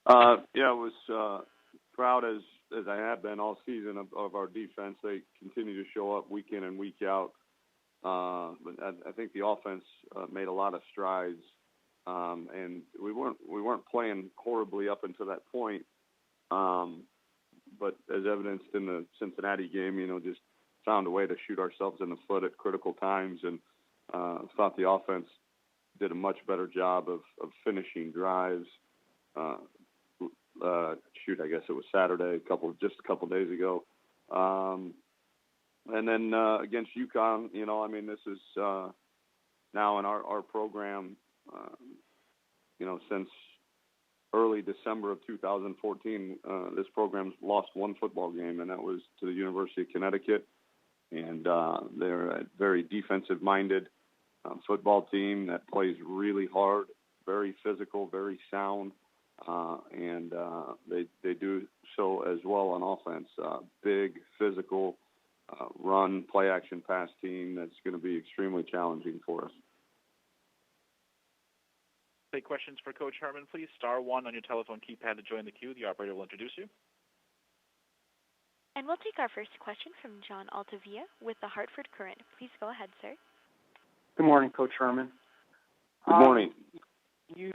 Yeah, I was proud as I have been all season of our defense. They continue to show up week in and week out. But I think the offense made a lot of strides, and we weren't playing horribly up until that point. But as evidenced in the Cincinnati game, just found a way to shoot ourselves in the foot at critical times, and thought the offense did a much better job of finishing drives. I guess it was Saturday, just a couple days ago. And then against UConn, this is now in our program, since early December of 2014, this program's lost one football game, and that was to the University of Connecticut. And they're a very defensive-minded football team that plays really hard, very physical, very sound. And they do so as well on offense. Big, physical, run, play-action pass team that's going to be extremely challenging for us. Take questions for Coach Herman, please. Star 1 on your telephone keypad to join the queue. The operator will introduce you. And we'll take our first question from John Altavia with the Hartford Courant. Please go ahead, sir. Good morning, Coach Herman. Good morning. You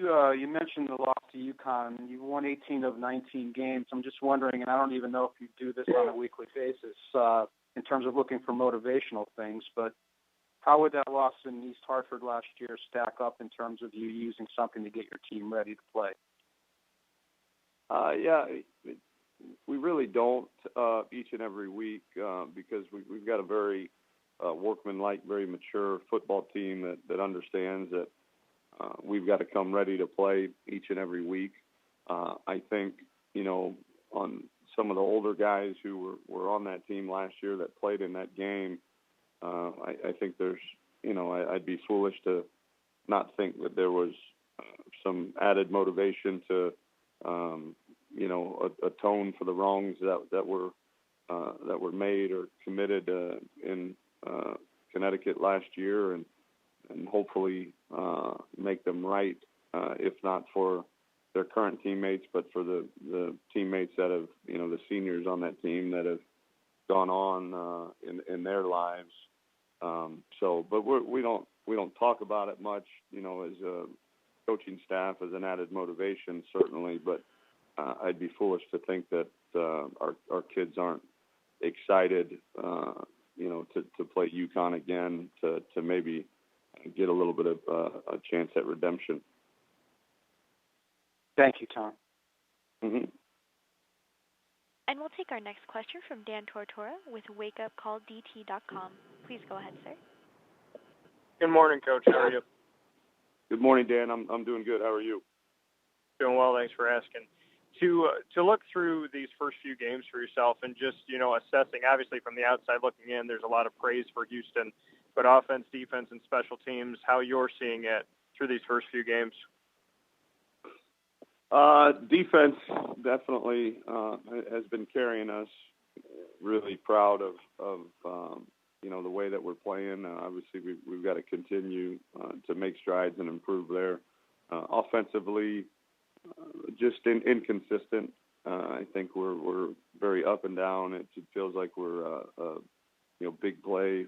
mentioned the loss to UConn. You won 18 of 19 games. I'm just wondering, and I don't even know if you do this on a weekly basis in terms of looking for motivational things, but how would that loss in East Hartford last year stack up in terms of you using something to get your team ready to play? We really don't each and every week because we've got a very workmanlike, very mature football team that understands that we've got to come ready to play each and every week. I think, on some of the older guys who were on that team last year that played in that game, I think there's, I'd be foolish to not think that there was some added motivation to, atone for the wrongs that were made or committed in Connecticut last year, and hopefully make them right, if not for their current teammates, but for the teammates that have, the seniors on that team that have gone on in their lives. But we don't talk about it much, as a coaching staff, as an added motivation, certainly. But I'd be foolish to think that our kids aren't excited, to play UConn again, to maybe get a little bit of a chance at redemption. Thank you, Tom. Mm-hmm. And we'll take our next question from Dan Tortora with wakeupcalldt.com. Please go ahead, sir. Good morning, Coach. How are you? Good morning, Dan. I'm doing good. How are you? Doing well. Thanks for asking. To look through these first few games for yourself and just, assessing, obviously from the outside looking in, there's a lot of praise for Houston, but offense, defense, and special teams, how you're seeing it through these first few games? Defense definitely has been carrying us. Really proud of the way that we're playing. Obviously, we've got to continue to make strides and improve there. Offensively, just inconsistent. I think we're very up and down. It feels like we're big play,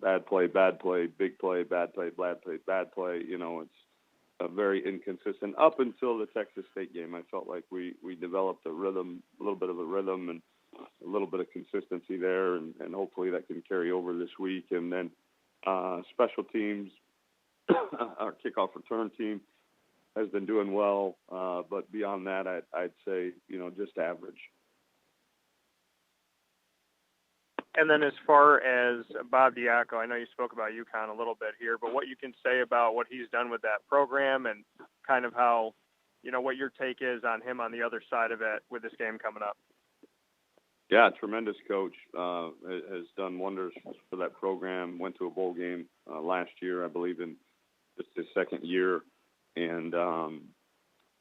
bad play, big play, bad play, bad play. It's very inconsistent. Up until the Texas State game, I felt like we developed a little bit of a rhythm and a little bit of consistency there, and hopefully that can carry over this week. And then special teams, our kickoff return team has been doing well, but beyond that, I'd say, just average. And then as far as Bob Diaco, I know you spoke about UConn a little bit here, but what you can say about what he's done with that program and kind of how, what your take is on him on the other side of it with this game coming up. Yeah, tremendous coach. Has done wonders for that program. Went to a bowl game last year, I believe, in just his second year. And,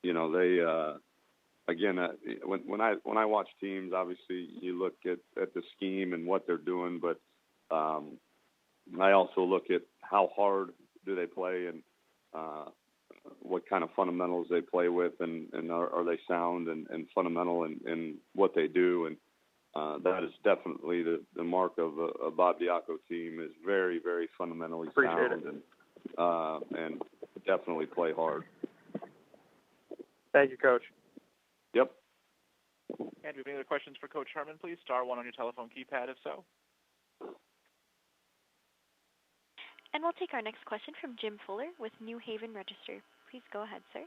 they again, when I watch teams, obviously you look at the scheme and what they're doing, but I also look at how hard do they play, and what kind of fundamentals they play with, and are they sound and fundamental in what they do. And that is definitely the mark of a Bob Diaco team, is very, very fundamentally sound and definitely play hard. Thank you, Coach. Yep. And do you have any other questions for Coach Herman, please? Star 1 on your telephone keypad, if so. And we'll take our next question from Jim Fuller with New Haven Register. Please go ahead, sir.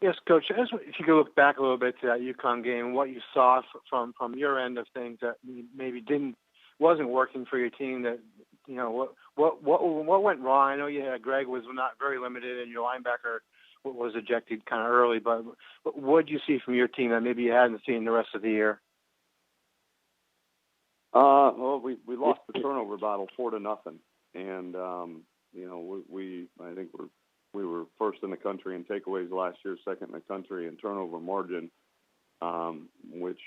Yes, Coach. If you could look back a little bit to that UConn game, what you saw from your end of things that maybe wasn't working for your team, that what went wrong? I know Greg was not very limited, and your linebacker was ejected kind of early. But what did you see from your team that maybe you hadn't seen the rest of the year? Well, we lost the turnover battle 4-0, and I think we were first in the country in takeaways last year, second in the country in turnover margin, which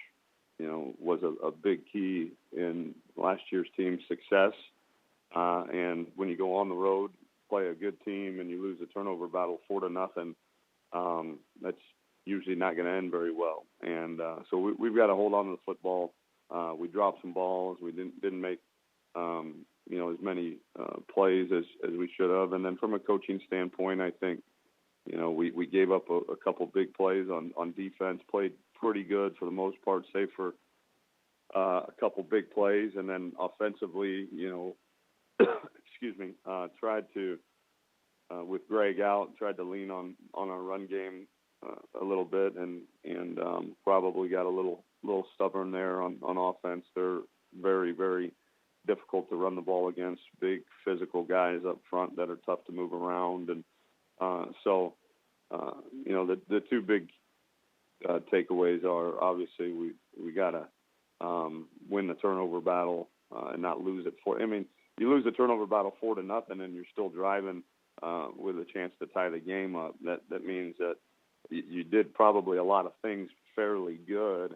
was a big key in last year's team's success. And when you go on the road, play a good team, and you lose the turnover battle 4-0, that's usually not going to end very well. And so we've got to hold on to the football. We dropped some balls. We didn't make as many plays as we should have. And then from a coaching standpoint, I think we gave up a couple big plays on defense. Played pretty good for the most part, save for a couple big plays. And then offensively, tried to with Greg out, tried to lean on our run game a little bit, and probably got a little stubborn there on offense. They're very, very difficult to run the ball against, big physical guys up front that are tough to move around. And the two big takeaways are, obviously we got to win the turnover battle and not lose it. You lose the turnover battle 4-0 and you're still driving with a chance to tie the game up. That means that you did probably a lot of things fairly good,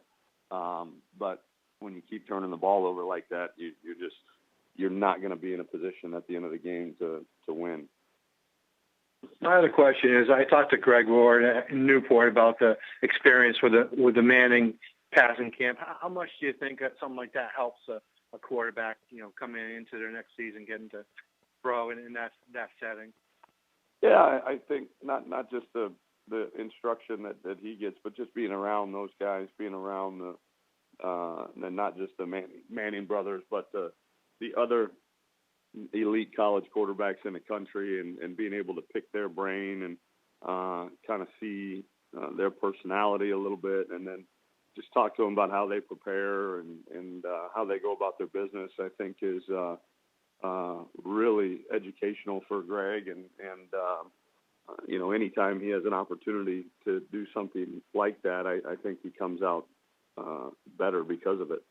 but when you keep turning the ball over like that, you're not going to be in a position at the end of the game to win. My other question is, I talked to Greg Ward in Newport about the experience with the Manning passing camp. How much do you think that something like that helps a quarterback, coming into their next season, getting to throw in that setting? Yeah, I think not just the instruction that he gets, but just being around those guys, being around and not just the Manning brothers, but the other elite college quarterbacks in the country, and being able to pick their brain and kind of see their personality a little bit, and then just talk to them about how they prepare and how they go about their business, I think is really educational for Greg. And anytime he has an opportunity to do something like that, I think he comes out better because of it.